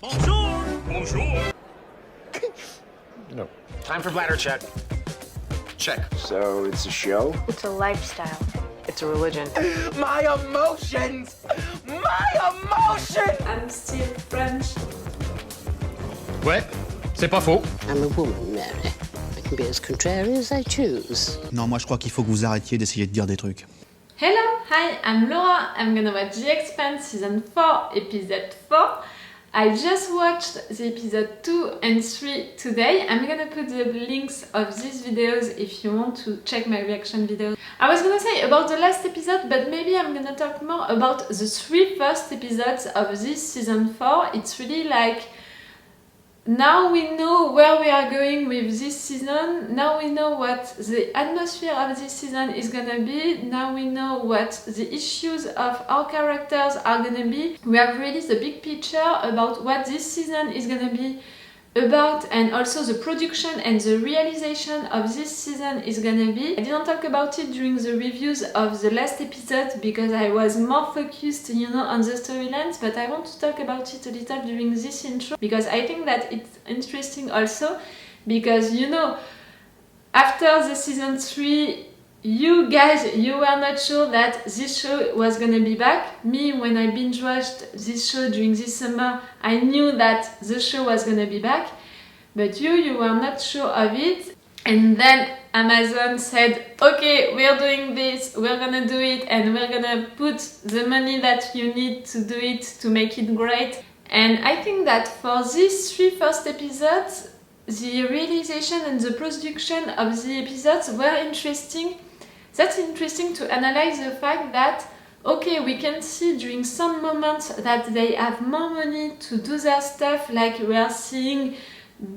Bonjour! Bonjour! No. Time for bladder check. Check. So it's a show? It's a lifestyle. It's a religion. My emotions! My emotions! I'm still French. Ouais, c'est pas faux. I'm a woman, Mary. I can be as contrary as I choose. Non, moi je crois qu'il faut que vous arrêtiez d'essayer de dire des trucs. Hello, hi, I'm Laura. I'm gonna watch the Expanse season 4, episode 4. I just watched the episode 2 and 3 today. I'm gonna put the links of these videos if you want to check my reaction videos. I was gonna say about the last episode, but maybe I'm gonna talk more about the 3 first episodes of this season 4. It's really like, now we know where we are going with this season, now we know what the atmosphere of this season is gonna be, now we know what the issues of our characters are gonna be. We have really the big picture about what this season is gonna be about, and also the production and the realization of this season is gonna be. I didn't talk about it during the reviews of the last episode because I was more focused, you know, on the storylines, but I want to talk about it a little during this intro because I think that it's interesting also because, you know, after the season 3, you guys, you were not sure that this show was gonna be back. Me, when I binge watched this show during this summer, I knew that the show was gonna be back. But you were not sure of it. And then Amazon said, okay, we're doing this, we're gonna do it, and we're gonna put the money that you need to do it to make it great. And I think that for these 3 first episodes, the realization and the production of the episodes were interesting. That's interesting to analyze the fact that, okay, we can see during some moments that they have more money to do their stuff, like we are seeing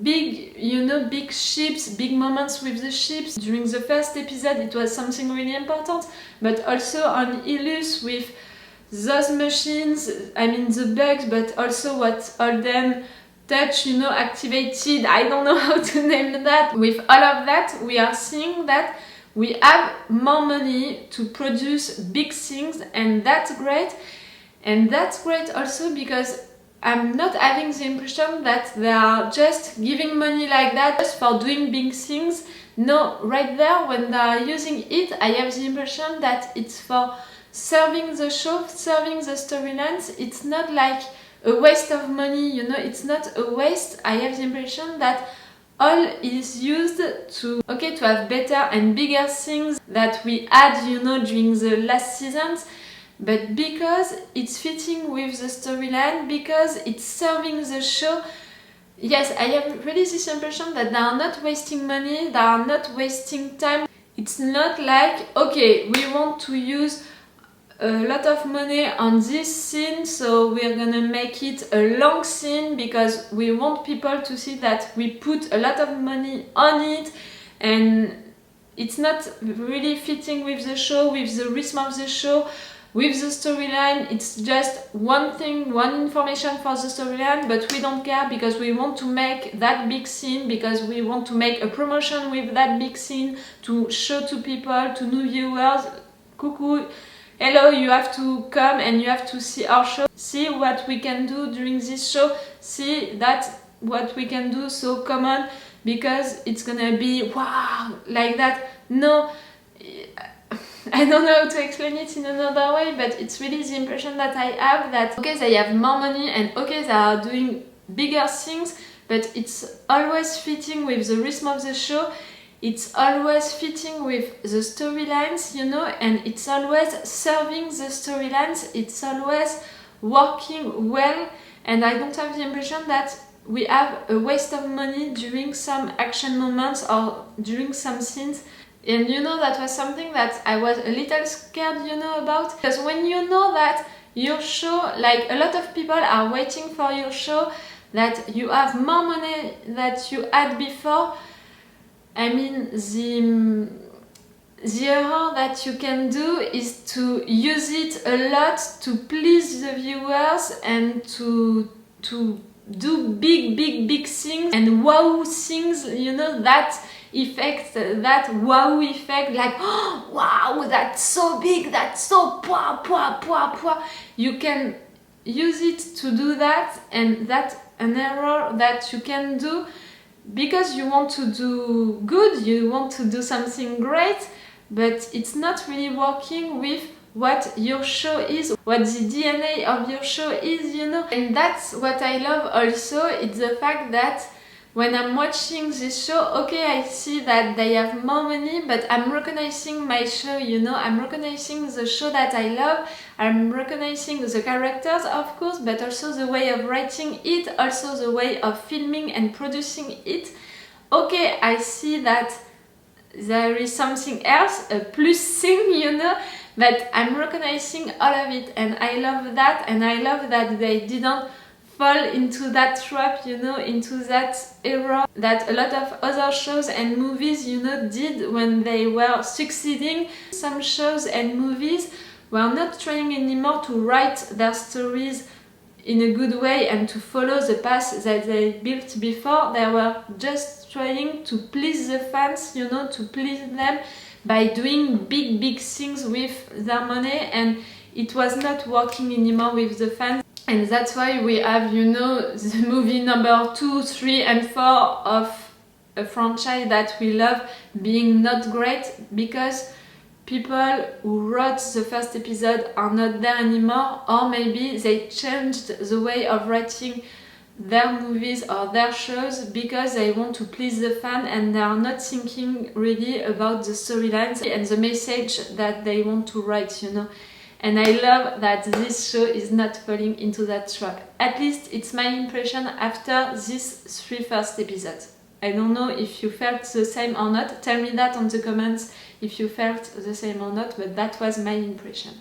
big, you know, big ships, big moments with the ships. During the first episode it was something really important, but also on Illus with those machines, I mean the bugs, but also what all them touch, you know, activated, I don't know how to name that. With all of that, we are seeing that we have more money to produce big things, and that's great. And that's great also because I'm not having the impression that they are just giving money like that just for doing big things. No, right there, when they are using it, I have the impression that it's for serving the show, serving the storylines. It's not like a waste of money, you know, it's not a waste. I have the impression that all is used to, okay, to have better and bigger things that we had, you know, during the last seasons, but because it's fitting with the storyline, because it's serving the show. Yes, I have really this impression that they are not wasting money, they are not wasting time. It's not like, okay, we want to use a lot of money on this scene, so we're gonna make it a long scene because we want people to see that we put a lot of money on it, and it's not really fitting with the show, with the rhythm of the show, with the storyline. It's just one thing, one information for the storyline, but we don't care because we want to make that big scene, because we want to make a promotion with that big scene to show to people, to new viewers, coucou, hello, you have to come and you have to see our show, see what we can do during this show, see that what we can do, so come on, because it's gonna be wow, like that. No, I don't know how to explain it in another way, but it's really the impression that I have that, okay, they have more money and okay, they are doing bigger things, but it's always fitting with the rhythm of the show. It's always fitting with the storylines, you know, and it's always serving the storylines, it's always working well, and I don't have the impression that we have a waste of money during some action moments or during some scenes. And you know, that was something that I was a little scared, you know, about, because when you know that your show, like a lot of people are waiting for your show, that you have more money that you had before, I mean, the error that you can do is to use it a lot to please the viewers and to do big things and wow things, you know, that effect, that wow effect, like, oh, wow, that's so big, that's so pwa. You can use it to do that, and that's an error that you can do because you want to do good, you want to do something great, but it's not really working with what your show is, what the DNA of your show is, you know. And that's what I love also, it's the fact that when I'm watching this show, okay, I see that they have more money, but I'm recognizing my show, you know, I'm recognizing the show that I love, I'm recognizing the characters, of course, but also the way of writing it, also the way of filming and producing it. Okay, I see that there is something else, a plus thing, you know, but I'm recognizing all of it, and I love that, and I love that they didn't fall into that trap, you know, into that error that a lot of other shows and movies, you know, did when they were succeeding. Some shows and movies were not trying anymore to write their stories in a good way and to follow the path that they built before. They were just trying to please the fans, you know, to please them by doing big things with their money, and it was not working anymore with the fans. And that's why we have, you know, the movie number 2, 3 and 4 of a franchise that we love being not great, because people who wrote the first episode are not there anymore, or maybe they changed the way of writing their movies or their shows because they want to please the fan, and they are not thinking really about the storylines and the message that they want to write, you know. And I love that this show is not falling into that trap. At least it's my impression after these 3 first episodes. I don't know if you felt the same or not. Tell me that on the comments if you felt the same or not, but that was my impression.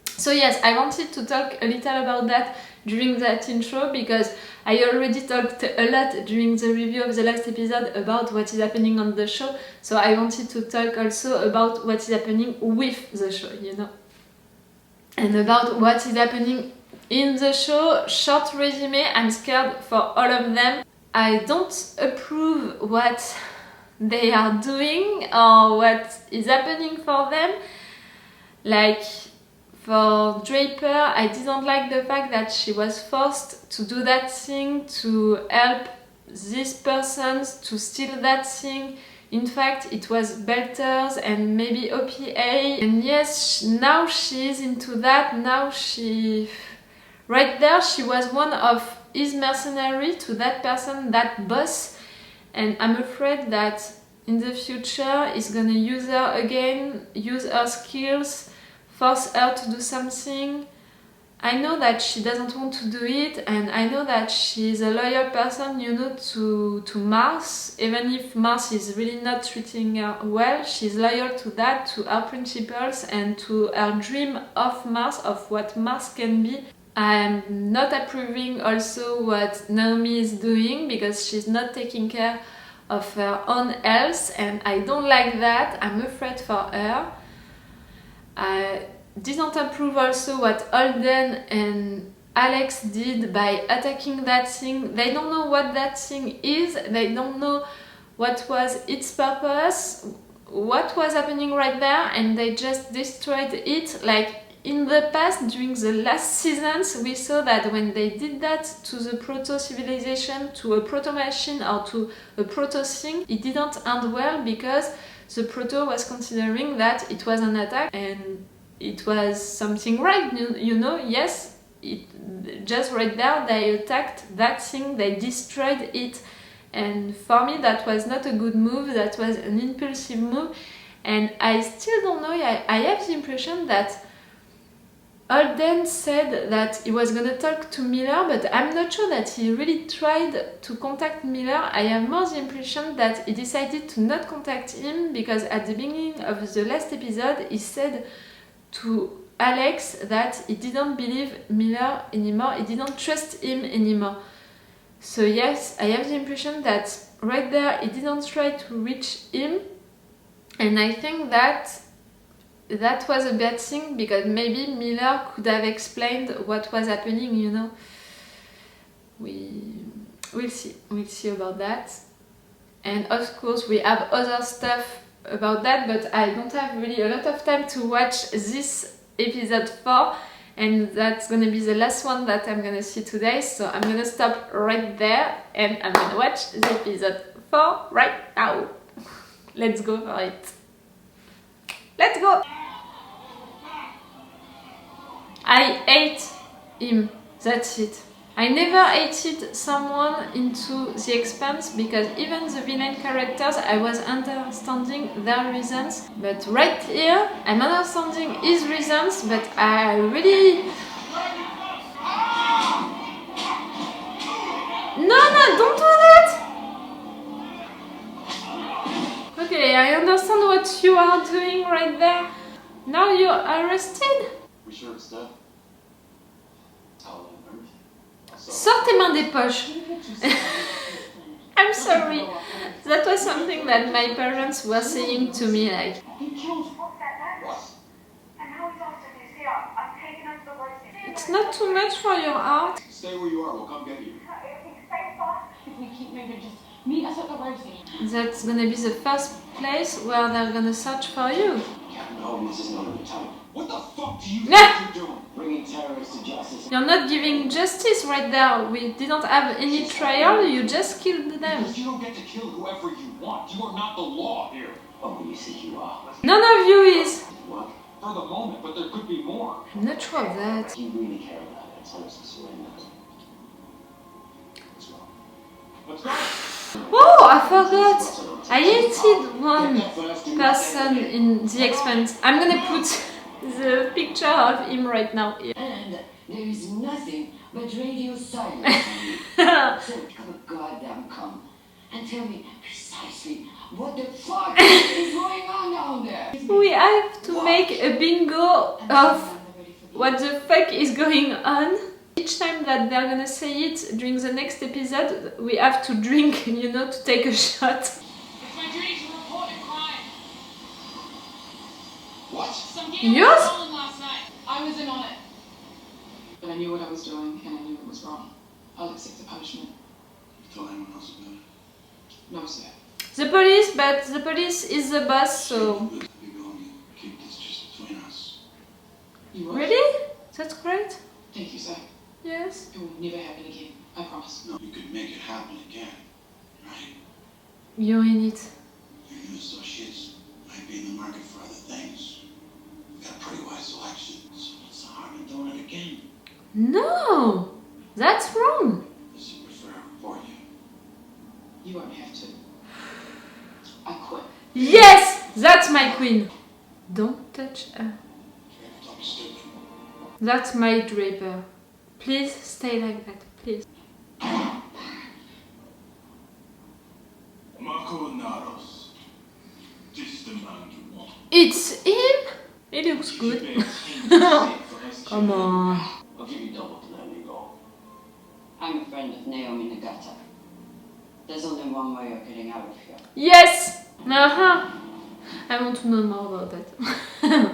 So yes, I wanted to talk a little about that during that intro, because I already talked a lot during the review of the last episode about what is happening on the show. So I wanted to talk also about what is happening with the show, you know. And about what is happening in the show, short resume, I'm scared for all of them. I don't approve what they are doing or what is happening for them. Like for Drapper, I didn't like the fact that she was forced to do that thing to help these persons to steal that thing. In fact, it was Belters and maybe OPA. And yes, now she is into that. Now right there, she was one of his mercenary to that person, that boss. And I'm afraid that in the future, he's gonna use her again, use her skills, force her to do something. I know that she doesn't want to do it, and I know that she's a loyal person, you know, to Mars. Even if Mars is really not treating her well, she's loyal to that, to her principles and to her dream of Mars, of what Mars can be. I'm not approving also what Naomi is doing, because she's not taking care of her own health, and I don't like that. I'm afraid for her. I didn't approve also what Holden and Alex did by attacking that thing. They don't know what that thing is, they don't know what was its purpose, what was happening right there, and they just destroyed it. Like in the past, during the last seasons, we saw that when they did that to the proto-civilization, to a proto-machine or to a proto-thing, it didn't end well, because the proto was considering that it was an attack and it was something right, you know. Yes, just right there they attacked that thing, they destroyed it, and for me that was not a good move, that was an impulsive move. And I still don't know, I have the impression that Holden said that he was gonna talk to Miller, but I'm not sure that he really tried to contact Miller. I have more the impression that he decided to not contact him, because at the beginning of the last episode he said to Alex that he didn't believe Miller anymore, he didn't trust him anymore. So yes, I have the impression that right there he didn't try to reach him, and I think that was a bad thing, because maybe Miller could have explained what was happening, you know. We'll see about that. And of course we have other stuff about that, but I don't have really a lot of time to watch this episode 4, and that's gonna be the last one that I'm gonna see today, so I'm gonna stop right there and I'm gonna watch the episode 4 right now. Let's go for it. Let's go! I hate him, that's it. I never hated someone into The Expanse because even the villain characters I was understanding their reasons, but right here I'm understanding his reasons, but I really... No, don't do that! Okay, I understand what you are doing right there. Now you're arrested? We sure it's dead? Tell them everything. Sors tes mains des poches. I'm sorry. That was something that my parents were saying to me, like... It's not too much for your heart. Stay where you are, we'll come get you. If we keep moving, just meet us at the rosie. That's gonna be the first place where they're gonna search for you. No, this is not a good time. What the fuck do you Nah. think you're doing? Bringing terrorists to justice. You're not giving justice right there. We didn't have any trial, you just killed them. Because you don't get to kill whoever you want. You are not the law here. Oh, you think you are? None of you is. What? For the moment, but there could be more. I'm not sure of that. You really care about it. Tell us to surrender. Let's go. Let's go! Oh, I forgot. I hated one person in The Expanse. I'm gonna put the picture of him right now here. And there is nothing but radio silence. So pick up a goddamn come and tell me precisely what the fuck is going on down there. We have to make a bingo of what the fuck is going on. Each time that they're gonna say it during the next episode, we have to drink, you know, to take a shot. It's my duty to report a crime. What? Some game Yours? was stolen last night. I was in on it. But I knew what I was doing and I knew it was wrong. I'll accept the punishment. You told anyone else about it? No, sir. The police, but the police is the boss, so... You go and keep this just between us. You will? Really? That's great. Thank you, sir. Yes. It will never happen again. I promise. No, you could make it happen again, right? You're in it. Your new associates might be in the market for other things. We've got a pretty wide selection, so what's the harm in doing it again? No! That's wrong. Does you prefer I report you? You won't have to. I quit. Yes! That's my queen. Don't touch her. Don't be stupid. That's my Drapper. Please stay like that, please. Marco Naros. This is the man you want. It's him? He looks good. Come on. I'll give you double to let me go. I'm a friend of Naomi Nagata. There's only one way of getting out of here. Yes! Uh-huh. I want to know more about that.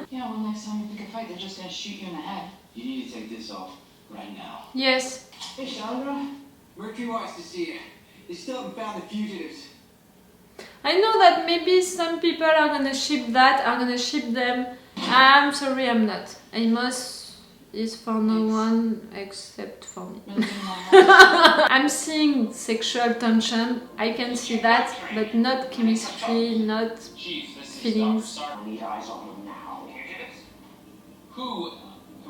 Yeah, well, next time you pick a fight, they're just gonna shoot you in the head. You need to take this off right now. Yes. Hey, Chandra. Mercury wants to see you. They still haven't found the fugitives. I know that maybe some people are gonna ship that, are gonna ship them. I'm sorry, I'm not. Amos is for no one except for me. I'm seeing sexual tension, I can see that, but not chemistry, not Chief, this feelings. is Dr. I need eyes on him now. Fugitives? Who?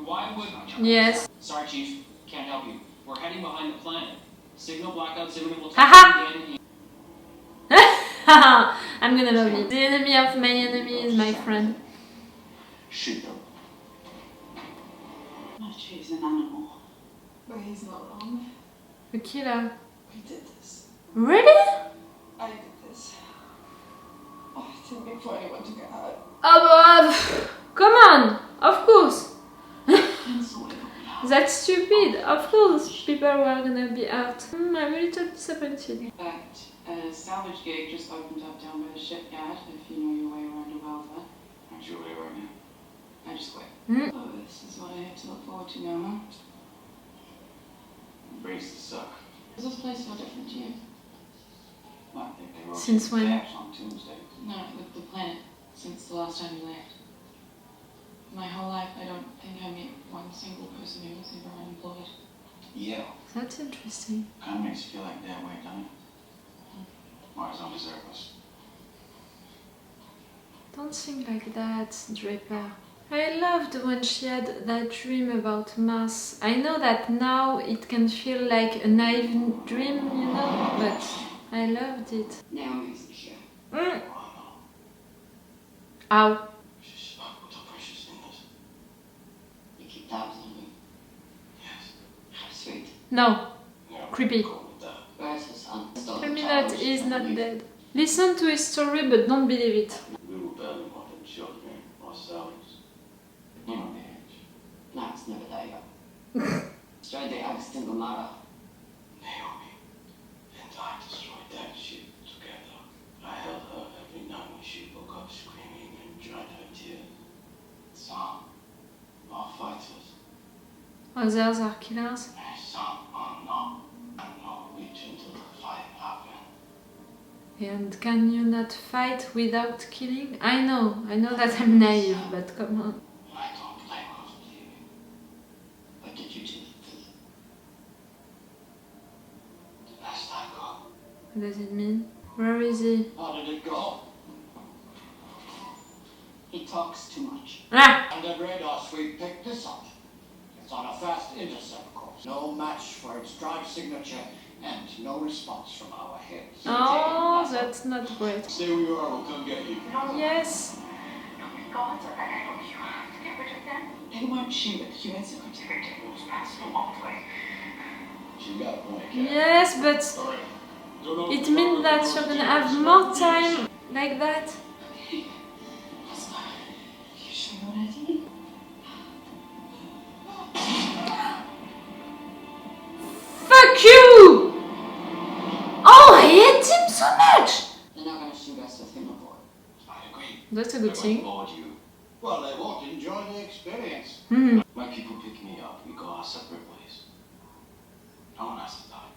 Why would... Yes. Sorry, Chief. Can't help you. We're heading behind the planet. Signal blackout soon and we'll Haha! again. I'm gonna love it. The enemy of my enemy is my friend. Shoot them. Not choose an animal. But he's not wrong. A killer. We did this. Really? I did this. Oh, I didn't mean for anyone to get hurt. Oh, come on! Of course! And someone got me out. That's stupid. Of course, people were gonna be hurt. I'm a little disappointed. In fact, a salvage gig just opened up down by the shipyard, if you know your way around a welfare. Aren't you away right now? I just quit. Mm. Oh, this is what I have to look forward to now, huh? Brings to suck. Does this place feel different to you? Well, I think they wrote Since some when? facts on Tuesday. No, the planet, since the last time you left. My whole life, I don't think I meet one single person who was ever unemployed. Yeah. That's interesting. Kind of makes you feel like that way, doesn't it? Might as well deserve us. Don't think like that, Drapper. I loved when she had that dream about Mars. I know that now it can feel like a naive dream, you know, but I loved it. Naomi's here. Mm. Ow. She's stuck with her precious fingers. You keep tabs on me. Yes. How sweet. No. Yeah, Creepy. cool with that. Where's her son? Tell me that he's not dead. Listen to his story, but don't believe it. We were barely more than children ourselves. You know the age. No, it's never that young. Destroyed the single mother. Naomi and I destroyed that ship together. I held her every night when she woke up screaming and dried her tears. Some are fighters, Others are killers. and some are not. I know which until the fight happened. And can you not fight without killing? I know that I'm naive, but come on. I don't blame her for leaving. What did you do? The last I go. What does it mean? Where is he? How did it go? He talks too much. Ah! Under radar sweep picked this up. It's on a fast intercept course. No match for its drive signature and no response from our heads. Oh, that's not great. Stay where you are, we'll come get you. Yes. Gods are unable to get rid of them. They weren't she with humans who Integrity rules pass from all the way. She got a point, Cat. Yes, but All right. Don't know- it means that you're gonna have more time like that. You sure you're ready? Fuck you! Oh, I hate him so much! They're not gonna shoot us with him aboard. I agree. That's a good thing. Board you. Well, they won't enjoy the experience. Hmm. My people pick me up. We go our separate ways. No one has to die.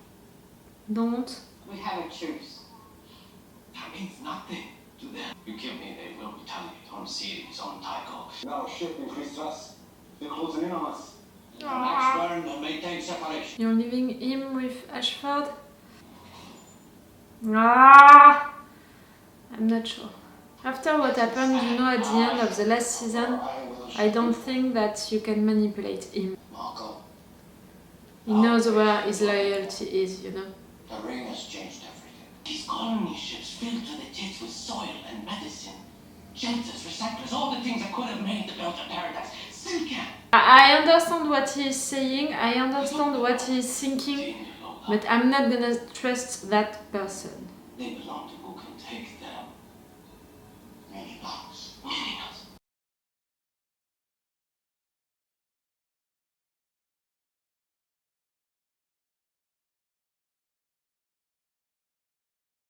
Don't. We have a truce. That means nothing to them. You kill me, they will retaliate on Ceres, on Tycho. Our ship increased us. They're closing in on us. Max learn and maintain separation. You're leaving him with Ashford? Ah! I'm not sure. After what happened, you know, at the end of the last season, I don't think that you can manipulate him. Marco, He knows where his loyalty is, you know. the ring has changed everything. These colony ships filled to the tits with soil and medicine. Shelters, recyclers, all the things that could have made the Belgian paradise still can. I understand what he's saying, I understand what he's thinking, but I'm not gonna trust that person. They belong to who can take